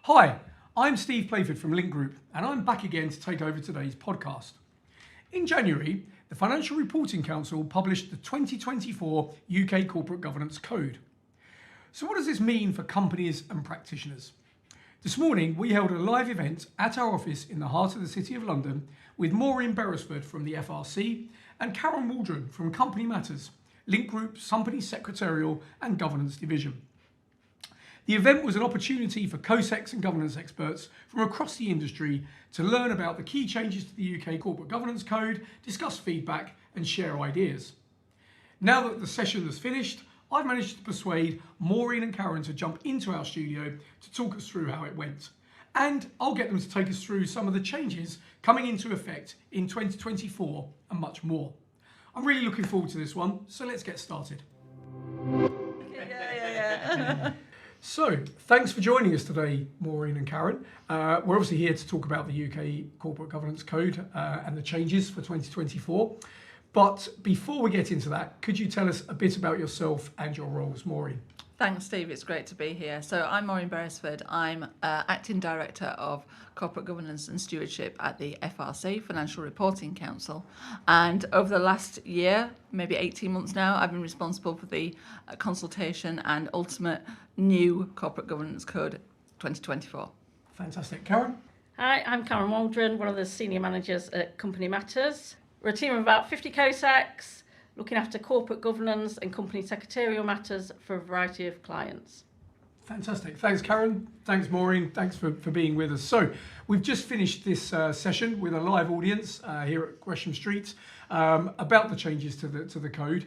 Hi, I'm Steve Playford from Link Group, and I'm back again to take over today's podcast. In January, the Financial Reporting Council published the 2024 UK Corporate Governance Code. So what does this mean for companies and practitioners? This morning, we held a live event at our office in the heart of the City of London with Maureen Beresford from the FRC and Karen Waldron from Company Matters, Link Group's Company Secretarial and Governance Division. The event was an opportunity for COSECs and governance experts from across the industry to learn about the key changes to the UK Corporate Governance Code, discuss feedback and share ideas. Now that the session has finished, I've managed to persuade Maureen and Karen to jump into our studio to talk us through how it went. And I'll get them to take us through some of the changes coming into effect in 2024 and much more. I'm really looking forward to this one, so let's get started. Yeah. So, thanks for joining us today, Maureen and Karen. We're obviously here to talk about the UK Corporate Governance Code and the changes for 2024. But before we get into that, could you tell us a bit about yourself and your roles, Maureen? Thanks, Steve. It's great to be here. So I'm Maureen Beresford. I'm Acting Director of Corporate Governance and Stewardship at the FRC, Financial Reporting Council. And over the last year, maybe 18 months now, I've been responsible for the consultation and ultimate new Corporate Governance Code 2024. Fantastic. Karen? Hi, I'm Karen Waldron, one of the senior managers at Company Matters. We're a team of about 50 COSECs, looking after corporate governance and company secretarial matters for a variety of clients. Fantastic. Thanks, Karen. Thanks, Maureen. Thanks for being with us. So we've just finished this session with a live audience here at Gresham Street about the changes to the code.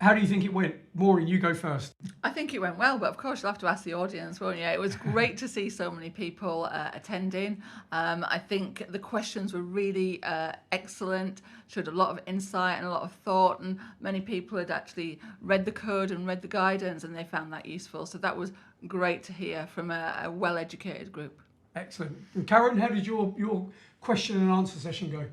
How do you think it went? Maureen, you go first. I think it went well, but of course you'll have to ask the audience, won't you? It was great to see so many people attending. I think the questions were really excellent, showed a lot of insight and a lot of thought, and many people had actually read the code and read the guidance and they found that useful. So that was great to hear from a well-educated group. Excellent. And Karen, how did your question and answer session go?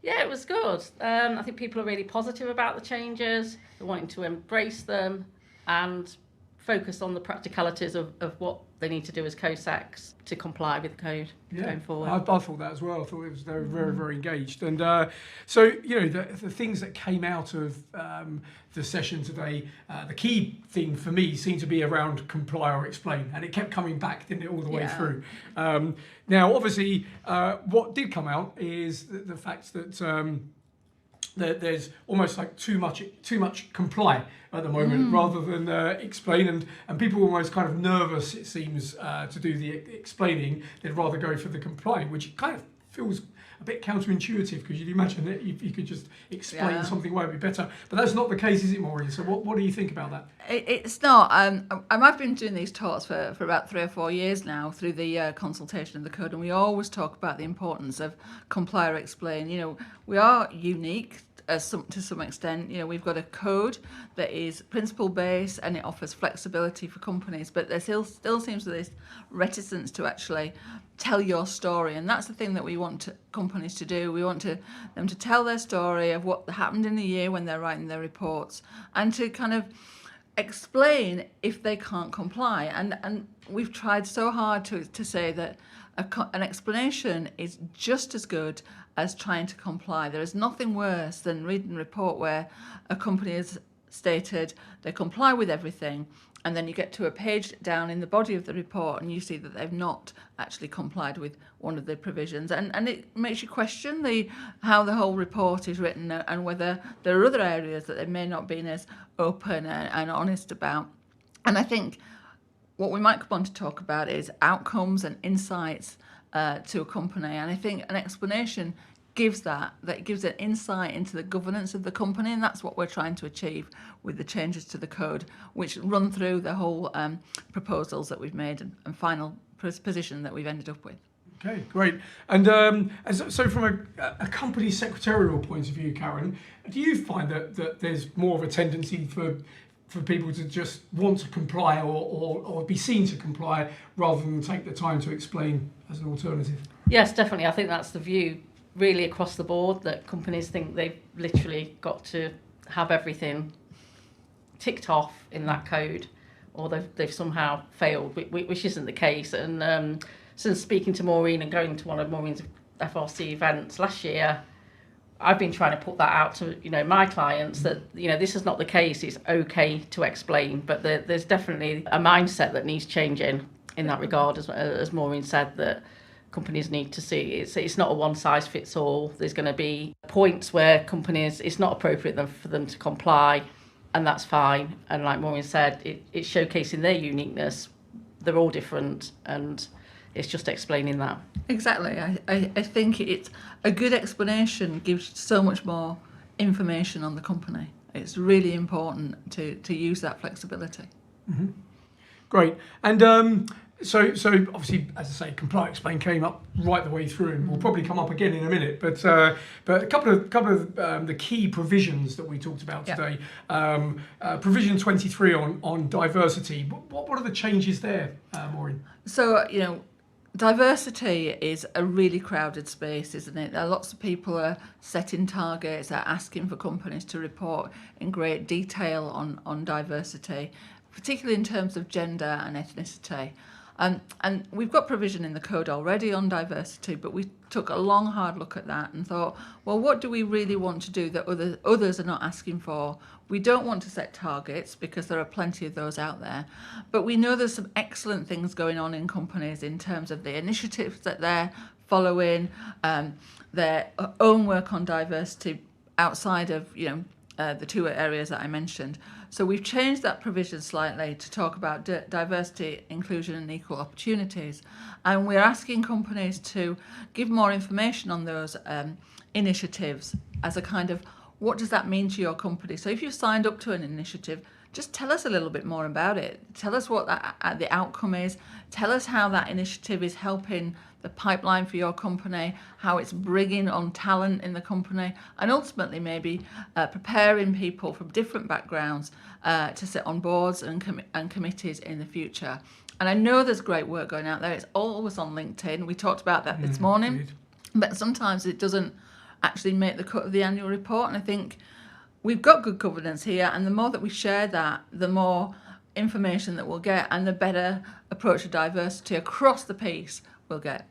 Yeah, it was good. I think people are really positive about the changes. They're wanting to embrace them and focus on the practicalities of what they need to do as COSECs to comply with the code going forward. I thought that as well. I thought it was they were very, very engaged. And so, you know, the things that came out of the session today, the key thing for me seemed to be around comply or explain. And it kept coming back, didn't it, all the way through. Now, obviously, what did come out is the fact that there's almost like too much comply at the moment rather than explain, and people are almost kind of nervous, it seems, to do the explaining. They'd rather go for the complying, which kind of feels a bit counterintuitive, because you'd imagine that if you could just explain something away, it'd be better. But that's not the case, is it, Maureen? So what do you think about that? It's not. I've been doing these talks for about 3 or 4 years now through the consultation of the code, and we always talk about the importance of comply or explain. You know, we are unique to some extent. You know, we've got a code that is principle based and it offers flexibility for companies, but there still seems to be this reticence to actually tell your story, and that's the thing that we want companies to do. We want them to tell their story of what happened in the year when they're writing their reports, and to kind of explain if they can't comply. And we've tried so hard to say that an explanation is just as good as trying to comply. There is nothing worse than reading a report where a company has stated they comply with everything, and then you get to a page down in the body of the report and you see that they've not actually complied with one of the provisions. And it makes you question how the whole report is written, and whether there are other areas that they may not been as open and honest about. And I think what we might want to talk about is outcomes and insights to a company. And I think an explanation gives that gives an insight into the governance of the company, and that's what we're trying to achieve with the changes to the code, which run through the whole proposals that we've made and final position that we've ended up with. Okay, great. And so from a company secretarial point of view, Karen, do you find that there's more of a tendency for people to just want to comply or be seen to comply rather than take the time to explain as an alternative? Yes, definitely. I think that's the view really across the board, that companies think they've literally got to have everything ticked off in that code, or they've somehow failed, which isn't the case. And since speaking to Maureen and going to one of Maureen's FRC events last year, I've been trying to put that out to my clients that this is not the case. It's okay to explain, but there's definitely a mindset that needs changing in that regard, as Maureen said, that companies need to see it's not a one size fits all. There's going to be points where companies, it's not appropriate for them to comply, and that's fine. And like Maureen said, it's showcasing their uniqueness. They're all different, and it's just explaining that. Exactly. I think it's a good explanation gives so much more information on the company. It's really important to use that flexibility. Mm-hmm. Great. And so obviously, as I say, Comply Explain came up right the way through, and will probably come up again in a minute. But a couple of the key provisions that we talked about today. Provision 23 on diversity. What are the changes there, Maureen? So diversity is a really crowded space, isn't it? There are lots of people are setting targets, are asking for companies to report in great detail on diversity, particularly in terms of gender and ethnicity. And we've got provision in the code already on diversity, but we took a long, hard look at that and thought, well, what do we really want to do that others are not asking for? We don't want to set targets because there are plenty of those out there, but we know there's some excellent things going on in companies in terms of the initiatives that they're following, their own work on diversity outside of the two areas that I mentioned. So we've changed that provision slightly to talk about diversity, inclusion and equal opportunities. And we're asking companies to give more information on those initiatives as a kind of, what does that mean to your company? So if you've signed up to an initiative, just tell us a little bit more about it. Tell us what the outcome is. Tell us how that initiative is helping the pipeline for your company, how it's bringing on talent in the company, and ultimately maybe preparing people from different backgrounds to sit on boards and committees in the future. And I know there's great work going out there. It's always on LinkedIn. We talked about that this morning. Indeed. But sometimes it doesn't actually make the cut of the annual report. And I think we've got good governance here, and the more that we share that, the more information that we'll get, and the better approach to diversity across the piece we'll get.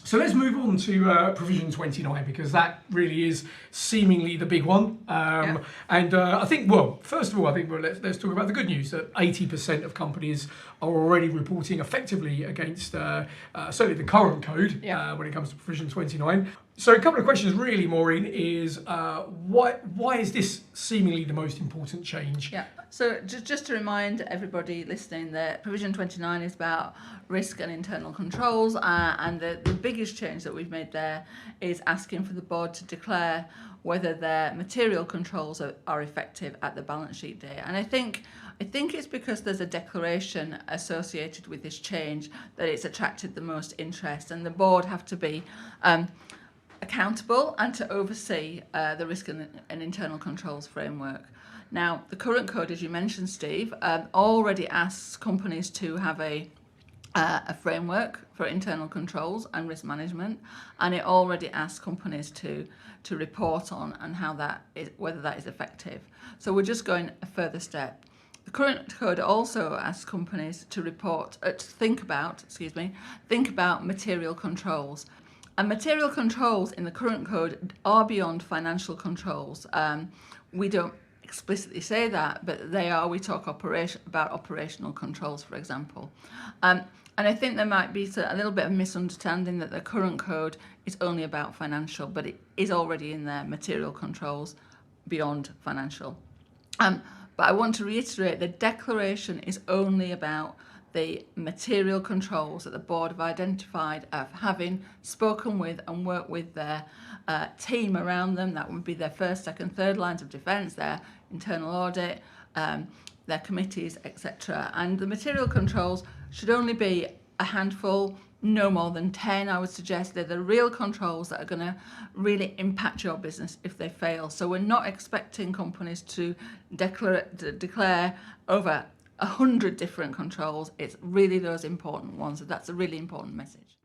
So let's move on to provision 29, because that really is seemingly the big one. And I think, well, first of all, let's talk about the good news, that 80% of companies are already reporting effectively against certainly the current code when it comes to provision 29. So a couple of questions really, Maureen, is why is this seemingly the most important change? Yeah, so just to remind everybody listening that provision 29 is about risk and internal controls, and the biggest change that we've made there is asking for the board to declare whether their material controls are effective at the balance sheet day. And I think it's because there's a declaration associated with this change that it's attracted the most interest, and the board have to be accountable and to oversee the risk and internal controls framework. Now, the current code, as you mentioned, Steve, already asks companies to have a framework for internal controls and risk management, and it already asks companies to report on and whether that is effective. So we're just going a further step. The current code also asks companies to think about material controls. And material controls in the current code are beyond financial controls. We don't explicitly say that, but they are. We talk about operational controls, for example. And I think there might be a little bit of misunderstanding that the current code is only about financial, but it is already in there, material controls beyond financial. But I want to reiterate, the declaration is only about the material controls that the board have identified of having spoken with and worked with their team around them. That would be their first, second, third lines of defence, their internal audit, their committees, etc. And the material controls should only be a handful, no more than 10, I would suggest. They're the real controls that are going to really impact your business if they fail. So we're not expecting companies to declare over 100 different controls. It's really those important ones. So that's a really important message.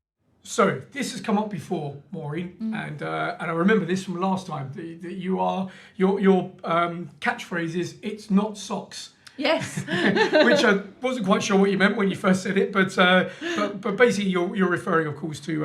So this has come up before, Maureen, and I remember this from last time. That your catchphrase is "It's not socks." Yes. Which I wasn't quite sure what you meant when you first said it, but basically you're referring, of course, to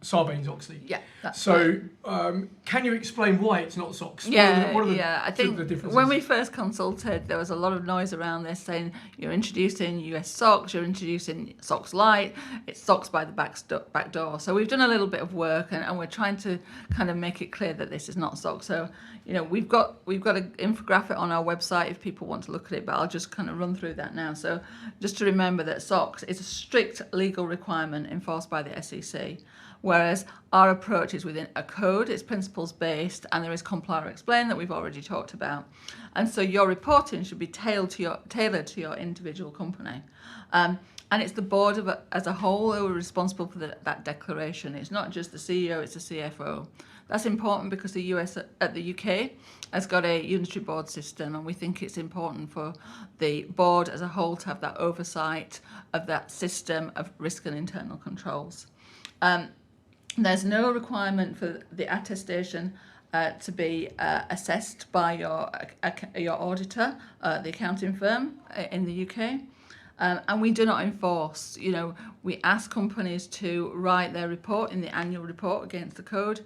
Sarbanes-Oxley. Yeah, that's So right. can you explain why it's not SOX? Yeah, What are the yeah. I sort of think the differences? when we first consulted, there was a lot of noise around this saying you're introducing US SOX, you're introducing SOX Lite, it's SOX by the back door. So we've done a little bit of work and we're trying to kind of make it clear that this is not SOX. So, you know, we've got an infographic on our website if people want to look at it, but I'll just kind of run through that now. So just to remember that SOX is a strict legal requirement enforced by the SEC. Whereas our approach is within a code, it's principles based, and there is comply or explain that we've already talked about. And so your reporting should be tailored to your individual company. And it's the board as a whole who are responsible for that declaration. It's not just the CEO, it's the CFO. That's important because the UK has got a unitary board system, and we think it's important for the board as a whole to have that oversight of that system of risk and internal controls. There's no requirement for the attestation to be assessed by your auditor, the accounting firm in the UK. And we do not enforce. You know, we ask companies to write their report in the annual report against the code.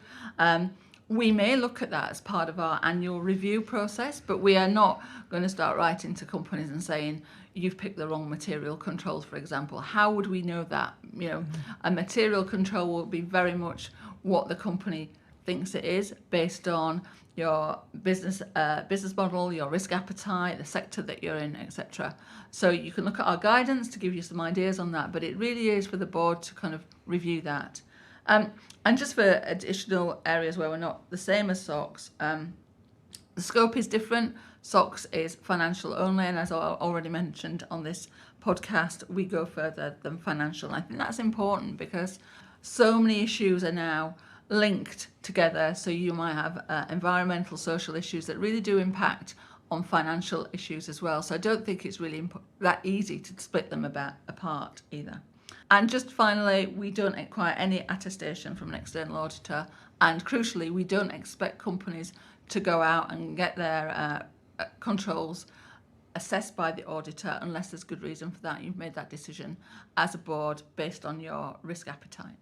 We may look at that as part of our annual review process, but we are not going to start writing to companies and saying, you've picked the wrong material controls, for example. How would we know that? You know, a material control will be very much what the company thinks it is based on your business model, your risk appetite, the sector that you're in, etc. So you can look at our guidance to give you some ideas on that, but it really is for the board to kind of review that. And just for additional areas where we're not the same as SOX, the scope is different. SOX is financial only, and as I already mentioned on this podcast, we go further than financial. I think that's important because so many issues are now linked together. So you might have environmental, social issues that really do impact on financial issues as well. So I don't think it's really that easy to split them apart either. And just finally, we don't require any attestation from an external auditor, and crucially, we don't expect companies to go out and get their controls assessed by the auditor unless there's good reason for that. You've made that decision as a board based on your risk appetite.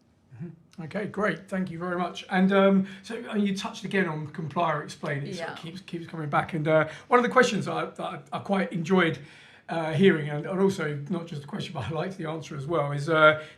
Okay, great. Thank you very much. And so you touched again on comply or explain. It sort of keeps coming back. And one of the questions that I quite enjoyed hearing, and also not just a question, but I liked the answer as well, is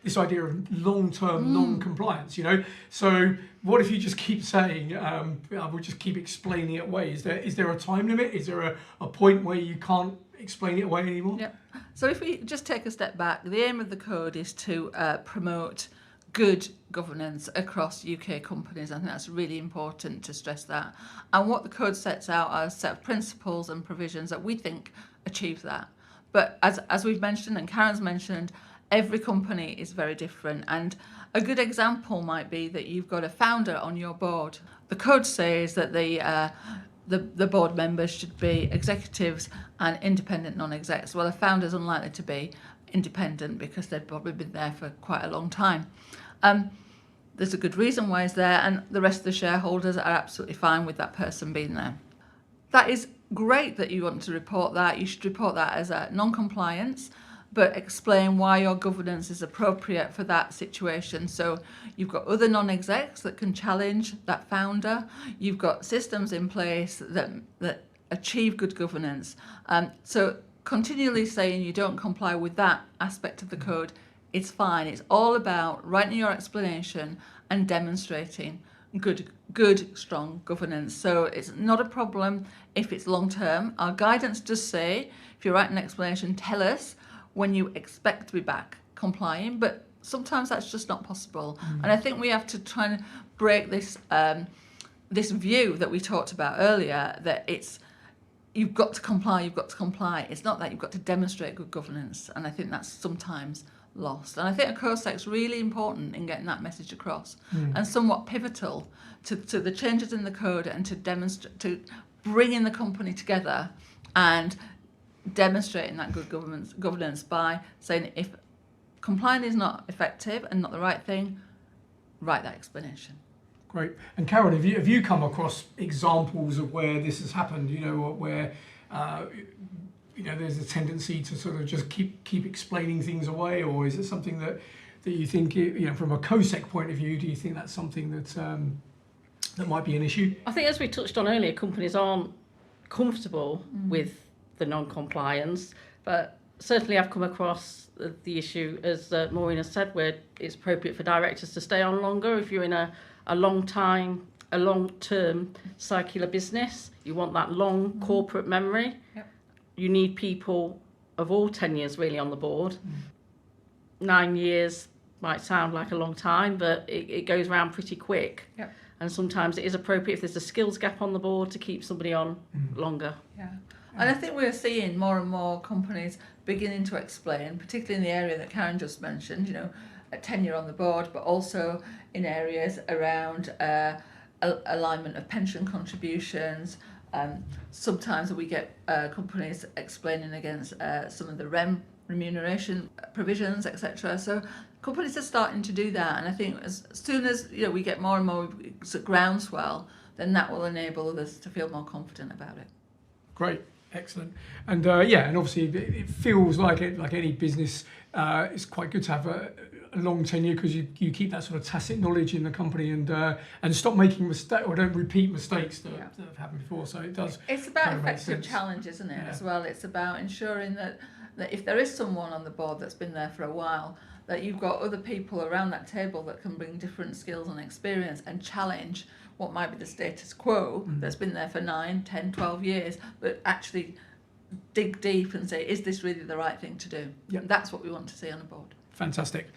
this idea of long-term non-compliance. You know, so what if you just keep saying, I will just keep explaining it away? Is there a time limit? Is there a point where you can't explain it away anymore? Yeah. So if we just take a step back, the aim of the code is to promote good governance across UK companies. I think that's really important to stress that. And what the code sets out are a set of principles and provisions that we think achieve that. But as we've mentioned and Karen's mentioned, every company is very different. And a good example might be that you've got a founder on your board. The code says that the board members should be executives and independent non-execs. Well, a founder's unlikely to be independent because they've probably been there for quite a long time. There's a good reason why he's there, and the rest of the shareholders are absolutely fine with that person being there. That is great that you want to report that. You should report that as a non-compliance, but explain why your governance is appropriate for that situation. So you've got other non-execs that can challenge that founder. You've got systems in place that achieve good governance. So continually saying you don't comply with that aspect of the code, it's fine. It's all about writing your explanation and demonstrating good, strong governance. So it's not a problem if it's long term. Our guidance does say, if you write an explanation, tell us when you expect to be back complying, but sometimes that's just not possible. And I think we have to try and break this this view that we talked about earlier, that it's you've got to comply. It's not that you've got to demonstrate good governance, and I think that's sometimes lost. And I think a COSEC's really important in getting that message across, and somewhat pivotal to the changes in the code and to demonstrate, to bringing the company together and demonstrating that good governance by saying if complying is not effective and not the right thing, write that explanation. Great. And Karen, have you come across examples of where this has happened? You know, where there's a tendency to sort of just keep explaining things away, or is it something that you think, from a COSEC point of view, do you think that's something that might be an issue? I think, as we touched on earlier, companies aren't comfortable with the non-compliance, but certainly I've come across the issue, as Maureen has said, where it's appropriate for directors to stay on longer. If you're in a long-term circular business, you want that long corporate memory. Yep. You need people of all tenures really on the board. 9 years might sound like a long time, but it goes around pretty quick. Yep. And sometimes it is appropriate, if there's a skills gap on the board, to keep somebody on longer. Yeah. And I think we're seeing more and more companies beginning to explain, particularly in the area that Karen just mentioned, a tenure on the board, but also in areas around alignment of pension contributions. Sometimes we get companies explaining against some of the remuneration provisions, etc. So companies are starting to do that, and I think as soon as we get more and more groundswell, then that will enable others to feel more confident about it. Great, excellent, and and obviously it feels like any business, it's quite good to have a long tenure, because you keep that sort of tacit knowledge in the company, and stop making mistakes, or don't repeat mistakes that have happened before. So it does. It's about kind of make effective sense. challenge, isn't it? Yeah. As well, it's about ensuring that if there is someone on the board that's been there for a while, that you've got other people around that table that can bring different skills and experience and challenge what might be the status quo that's been there for 9, 10, 12 years, but actually dig deep and say, is this really the right thing to do? Yep. And that's what we want to see on a board. Fantastic.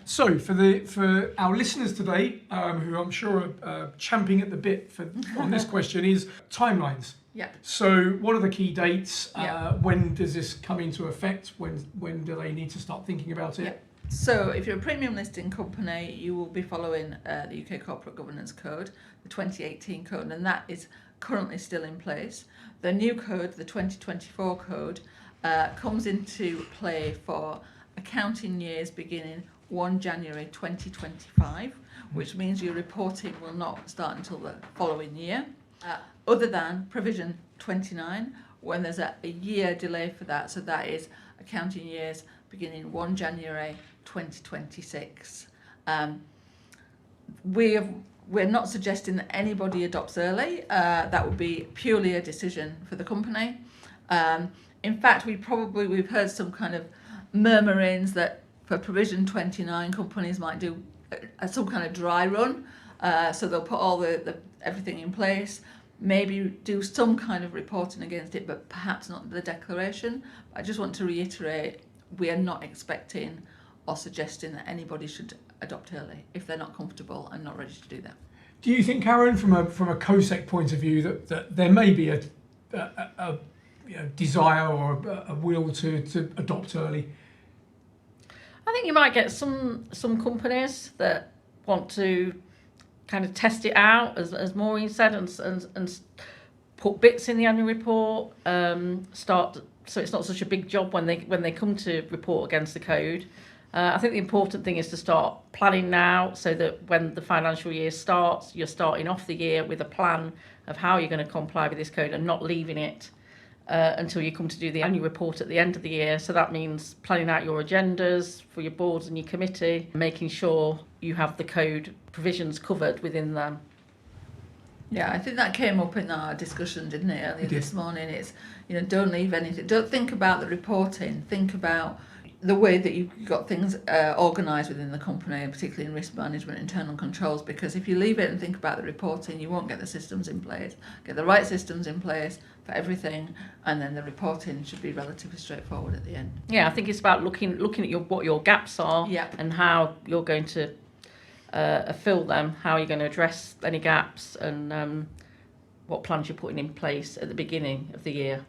So for our listeners today, who I'm sure are champing at the bit on this question, is timelines. Yeah. So what are the key dates? Yeah. When does this come into effect? When do they need to start thinking about it? Yeah. So if you're a premium listing company, you will be following the UK Corporate Governance Code, the 2018 code, and that is currently still in place. The new code, the 2024 code, comes into play for accounting years beginning 1 January 2025, which means your reporting will not start until the following year, other than provision 29, when there's a year delay for that. So that is accounting years beginning 1 January 2026. We're not suggesting that anybody adopts early. That would be purely a decision for the company. In fact, we've heard some kind of murmurings that for provision 29, companies might do some kind of dry run. So they'll put all the everything in place, maybe do some kind of reporting against it, but perhaps not the declaration. I just want to reiterate, we are not expecting or suggesting that anybody should adopt early if they're not comfortable and not ready to do that. Do you think, Karen, from a COSEC point of view, that there may be a desire or a will to adopt early? I think you might get some companies that want to kind of test it out, as Maureen said, and put bits in the annual report, so it's not such a big job when they come to report against the code. I think the important thing is to start planning now, so that when the financial year starts, you're starting off the year with a plan of how you're going to comply with this code, and not leaving it until you come to do the annual report at the end of the year. So that means planning out your agendas for your boards and your committee, making sure you have the code provisions covered within them. Yeah, I think that came up in our discussion, didn't it, earlier this morning? It's, don't leave anything. Don't think about the reporting. Think about the way that you've got things organised within the company, particularly in risk management, internal controls, because if you leave it and think about the reporting, you won't get the systems in place. Get the right systems in place for everything, and then the reporting should be relatively straightforward at the end. Yeah, I think it's about looking at what your gaps are, and how you're going to fill them, how you're going to address any gaps, and what plans you're putting in place at the beginning of the year.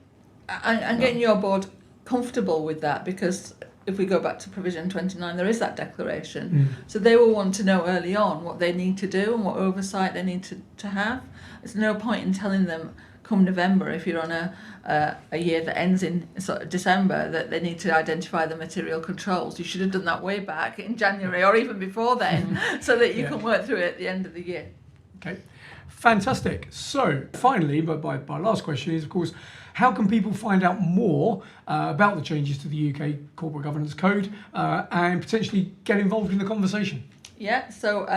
And getting your board comfortable with that, because if we go back to provision 29, there is that declaration. So they will want to know early on what they need to do and what oversight they need to have. There's no point in telling them come November, if you're on a year that ends in sort of December, that they need to identify the material controls. You should have done that way back in January or even before then, so that you can work through it at the end of the year. Okay. Fantastic. So finally, but my last question is, of course, how can people find out more about the changes to the UK Corporate Governance Code and potentially get involved in the conversation? Yeah, so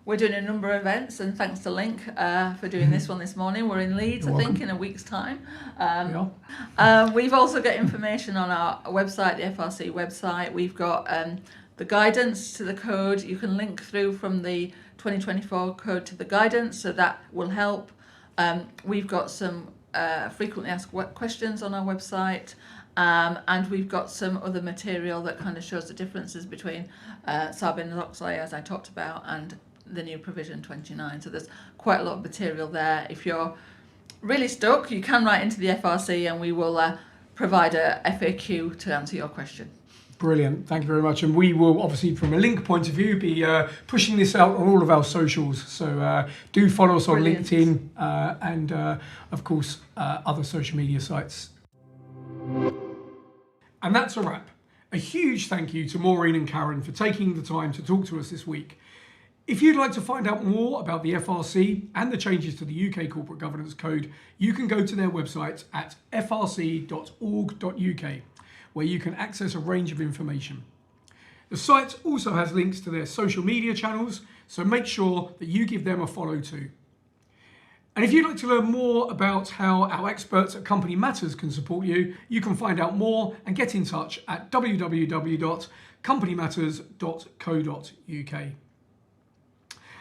we're doing a number of events, and thanks to Link for doing this one this morning. We're in Leeds, You're I think, welcome. in a week's time. Yeah. We've also got information on our website, the FRC website. We've got the guidance to the code. You can link through from the 2024 code to the guidance, so that will help. We've got some frequently asked questions on our website, and we've got some other material that kind of shows the differences between Sarbanes-Oxley, as I talked about, and the new provision 29. So there's quite a lot of material there. If you're really stuck, you can write into the FRC and we will provide a FAQ to answer your question. Brilliant, thank you very much. And we will obviously, from a Link point of view, be pushing this out on all of our socials. So do follow us on Brilliant. LinkedIn and of course other social media sites. And that's a wrap. A huge thank you to Maureen and Karen for taking the time to talk to us this week. If you'd like to find out more about the FRC and the changes to the UK Corporate Governance Code, you can go to their website at frc.org.uk, where you can access a range of information. The site also has links to their social media channels, so make sure that you give them a follow too. And if you'd like to learn more about how our experts at Company Matters can support you, you can find out more and get in touch at www.companymatters.co.uk.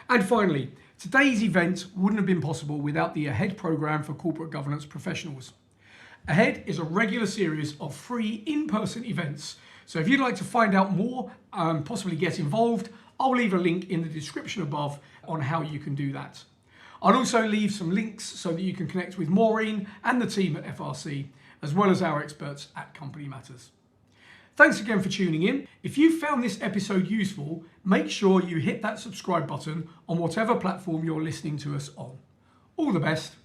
And finally, today's event wouldn't have been possible without the AHEAD programme for corporate governance professionals. AHEAD is a regular series of free in-person events. So if you'd like to find out more and possibly get involved, I'll leave a link in the description above on how you can do that. I'll also leave some links so that you can connect with Maureen and the team at FRC, as well as our experts at Company Matters. Thanks again for tuning in. If you found this episode useful, make sure you hit that subscribe button on whatever platform you're listening to us on. All the best.